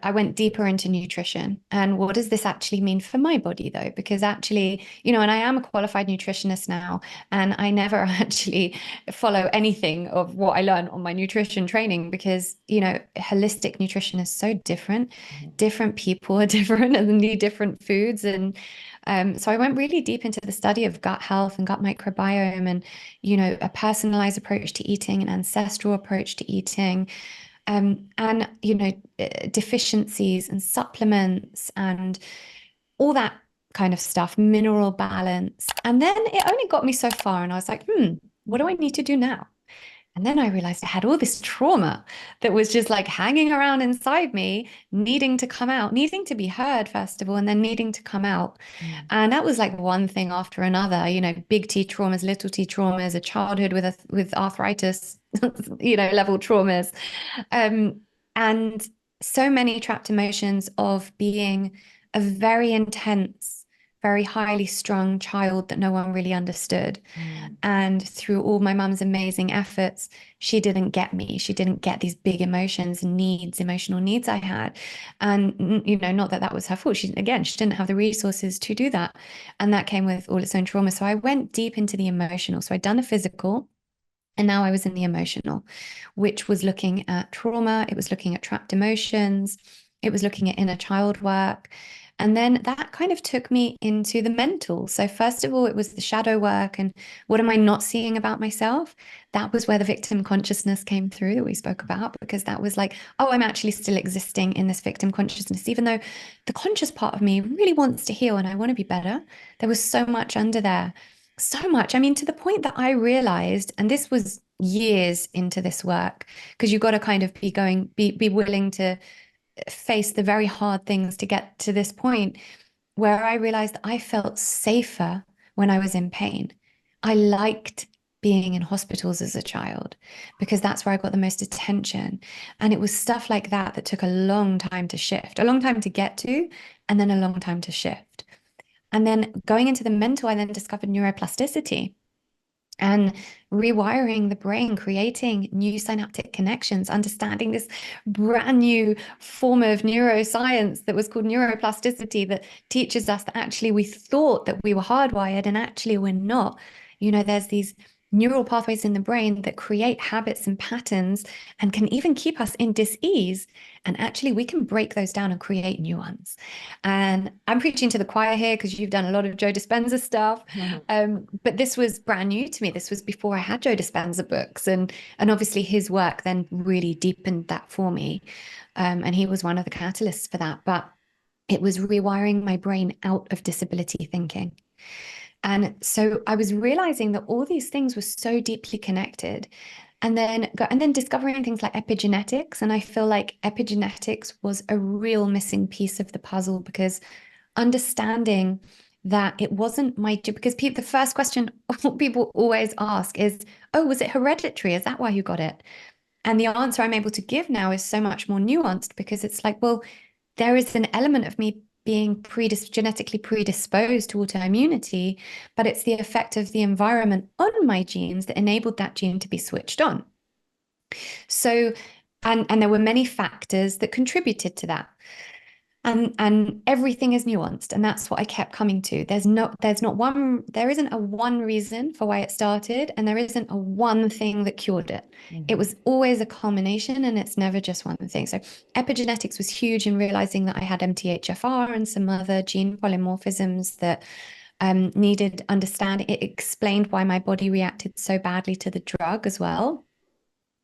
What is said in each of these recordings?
I went deeper into nutrition and what does this actually mean for my body though? Because actually, and I am a qualified nutritionist now, and I never actually follow anything of what I learned on my nutrition training because, holistic nutrition is so different. Different people are different and need different foods. And so I went really deep into the study of gut health and gut microbiome and, a personalized approach to eating, an ancestral approach to eating, and deficiencies and supplements and all that kind of stuff, mineral balance. And then it only got me so far, and I was like, what do I need to do now? And then I realized I had all this trauma that was just like hanging around inside me, needing to come out, needing to be heard, first of all, and then needing to come out. And that was like one thing after another, big T traumas, little T traumas, a childhood with arthritis, level traumas. And so many trapped emotions of being a very intense, very highly strung child that no one really understood. And through all my mum's amazing efforts, she didn't get me. She didn't get these big emotions and needs, emotional needs I had. And, not that that was her fault. She didn't have the resources to do that. And that came with all its own trauma. So I went deep into the emotional. So I'd done the physical. And now I was in the emotional, which was looking at trauma. It was looking at trapped emotions. It was looking at inner child work. And then that kind of took me into the mental. So first of all, it was the shadow work and what am I not seeing about myself? That was where the victim consciousness came through that we spoke about, because that was like, oh, I'm actually still existing in this victim consciousness, even though the conscious part of me really wants to heal and I want to be better. There was so much under there, so much. I mean, to the point that I realized, and this was years into this work, because you've got to kind of be willing to face the very hard things to get to this point where I realized I felt safer when I was in pain. I liked being in hospitals as a child because that's where I got the most attention. And it was stuff like that that took a long time to shift, a long time to get to, and then a long time to shift. And then going into the mental, I then discovered neuroplasticity and rewiring the brain, creating new synaptic connections, understanding this brand new form of neuroscience that was called neuroplasticity that teaches us that actually we thought that we were hardwired and actually we're not. There's these neural pathways in the brain that create habits and patterns and can even keep us in dis-ease. And actually, we can break those down and create new ones. And I'm preaching to the choir here because you've done a lot of Joe Dispenza stuff. But this was brand new to me. This was before I had Joe Dispenza books. And obviously, his work then really deepened that for me. And he was one of the catalysts for that. But it was rewiring my brain out of disability thinking. And so I was realizing that all these things were so deeply connected. And then discovering things like epigenetics. And I feel like epigenetics was a real missing piece of the puzzle, because understanding that it wasn't because the first question people always ask is, oh, was it hereditary? Is that why you got it? And the answer I'm able to give now is so much more nuanced, because it's like, well, there is an element of me being genetically predisposed to autoimmunity, but it's the effect of the environment on my genes that enabled that gene to be switched on. So, and there were many factors that contributed to that. And everything is nuanced, and that's what I kept coming to. There isn't a one reason for why it started, and there isn't a one thing that cured it. It was always a culmination, and it's never just one thing. So epigenetics was huge in realizing that I had MTHFR and some other gene polymorphisms that needed understanding. It explained why my body reacted so badly to the drug as well,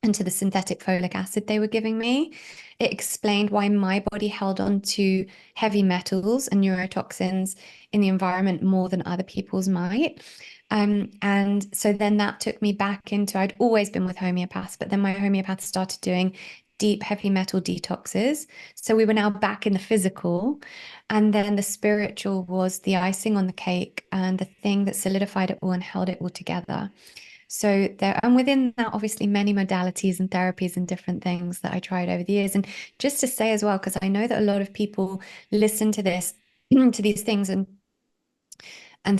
and to the synthetic folic acid they were giving me. It explained why my body held on to heavy metals and neurotoxins in the environment more than other people's might. And so then that took me back into, I'd always been with homeopaths, but then my homeopath started doing deep heavy metal detoxes. So we were now back in the physical. And then the spiritual was the icing on the cake and the thing that solidified it all and held it all together. So there, and within that, obviously, many modalities and therapies and different things that I tried over the years. And just to say as well, because I know that a lot of people listen to this, to these things and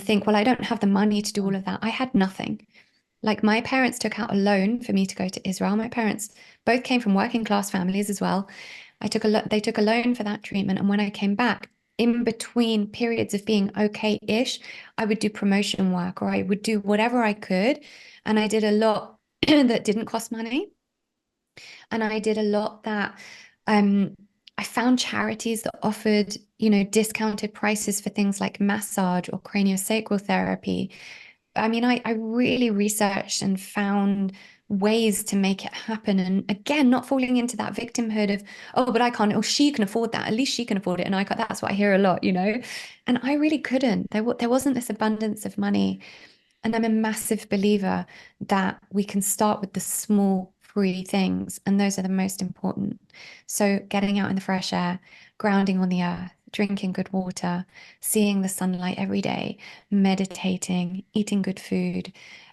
think, well, I don't have the money to do all of that. I had nothing. Like, my parents took out a loan for me to go to Israel. My parents both came from working class families as well. They took a loan for that treatment. And when I came back, in between periods of being okay-ish, I would do promotion work, or I would do whatever I could. And I did a lot that didn't cost money. And I did a lot that I found charities that offered, discounted prices for things like massage or craniosacral therapy. I mean, I really researched and found ways to make it happen. And again, not falling into that victimhood of, oh, but I can't, oh, she can afford that. At least she can afford it. And I can't. That's what I hear a lot, And I really couldn't. There wasn't this abundance of money. And I'm a massive believer that we can start with the small, free things. And those are the most important. So getting out in the fresh air, grounding on the earth, drinking good water, seeing the sunlight every day, meditating, eating good food.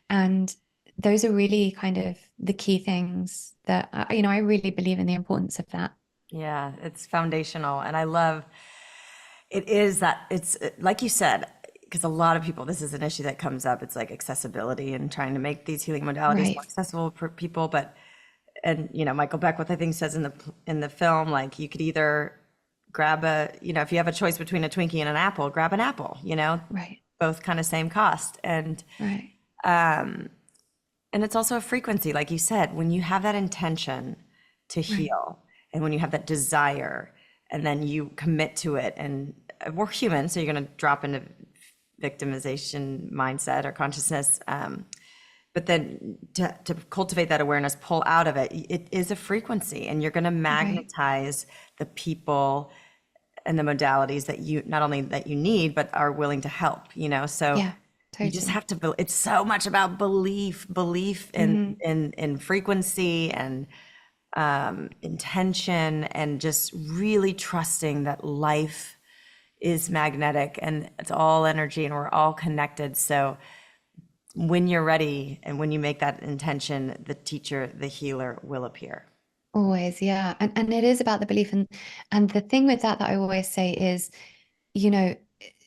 And those are really kind of the key things that, I really believe in the importance of that. Yeah, it's foundational. And I love it is that it's like you said, because a lot of people, this is an issue that comes up. It's like accessibility and trying to make these healing modalities more accessible for people. And Michael Beckwith, I think, says in the film, like, you could either grab if you have a choice between a Twinkie and an apple, grab an apple, Right. Both kind of same cost. And, right. And it's also a frequency, like you said, when you have that intention to heal and when you have that desire and then you commit to it, and we're human, so you're going to drop into victimization mindset or consciousness. But then to cultivate that awareness, pull out of it, it is a frequency, and you're going to magnetize the people and the modalities that you, not only that you need, but are willing to help, so totally. You just have to, it's so much about belief in frequency and intention, and just really trusting that life is magnetic and it's all energy and we're all connected. So when you're ready and when you make that intention, the teacher, the healer will appear. Always, yeah. And it is about the belief. And the thing with that I always say is, a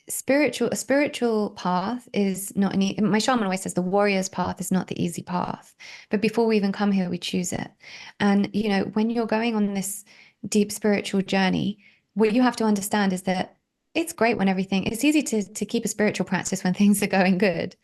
spiritual path is not my shaman always says the warrior's path is not the easy path. But before we even come here, we choose it. And, when you're going on this deep spiritual journey, what you have to understand is that it's great when it's easy to keep a spiritual practice when things are going good.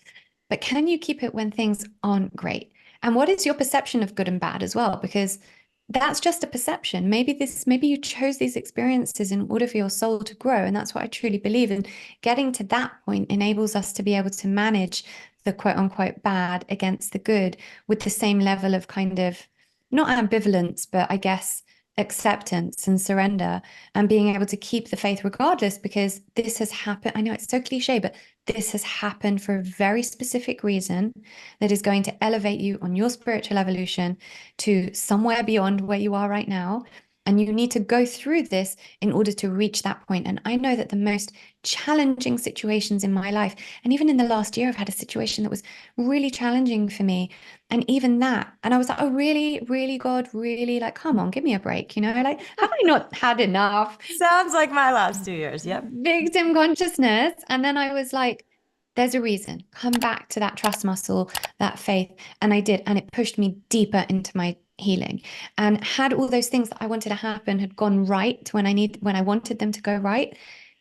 But can you keep it when things aren't great? And what is your perception of good and bad as well? Because that's just a perception. Maybe you chose these experiences in order for your soul to grow. And that's what I truly believe in. Getting to that point enables us to be able to manage the quote unquote bad against the good with the same level of kind of, not ambivalence, but I guess acceptance and surrender, and being able to keep the faith regardless, because this has happened. I know it's so cliche, but this has happened for a very specific reason that is going to elevate you on your spiritual evolution to somewhere beyond where you are right now. And you need to go through this in order to reach that point. And I know that the most challenging situations in my life, and even in the last year, I've had a situation that was really challenging for me. And even that, and I was like, oh, really, really, God, really? Like, come on, give me a break. Like, have I not had enough? Sounds like my last 2 years. Yep. Victim consciousness. And then I was like, there's a reason. Come back to that trust muscle, that faith. And I did. And it pushed me deeper into my healing. And had all those things that I wanted to happen had gone right when I wanted them to go right,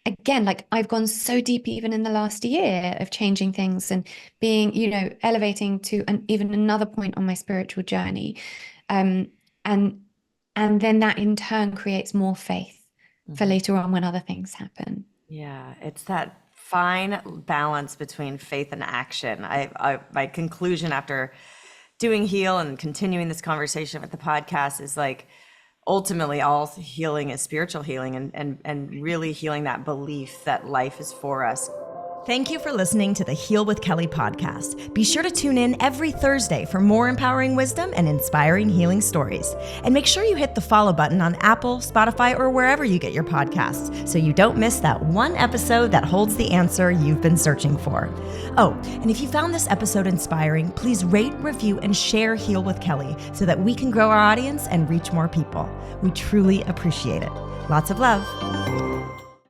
again, like, I've gone so deep even in the last year of changing things and being, elevating to even another point on my spiritual journey. And then that in turn creates more faith for later on when other things happen. Yeah, it's that fine balance between faith and action. My conclusion after doing Heal and continuing this conversation with the podcast is like, ultimately all healing is spiritual healing, and really healing that belief that life is for us. Thank you for listening to the Heal with Kelly podcast. Be sure to tune in every Thursday for more empowering wisdom and inspiring healing stories. And make sure you hit the follow button on Apple, Spotify, or wherever you get your podcasts so you don't miss that one episode that holds the answer you've been searching for. Oh, and if you found this episode inspiring, please rate, review, and share Heal with Kelly so that we can grow our audience and reach more people. We truly appreciate it. Lots of love.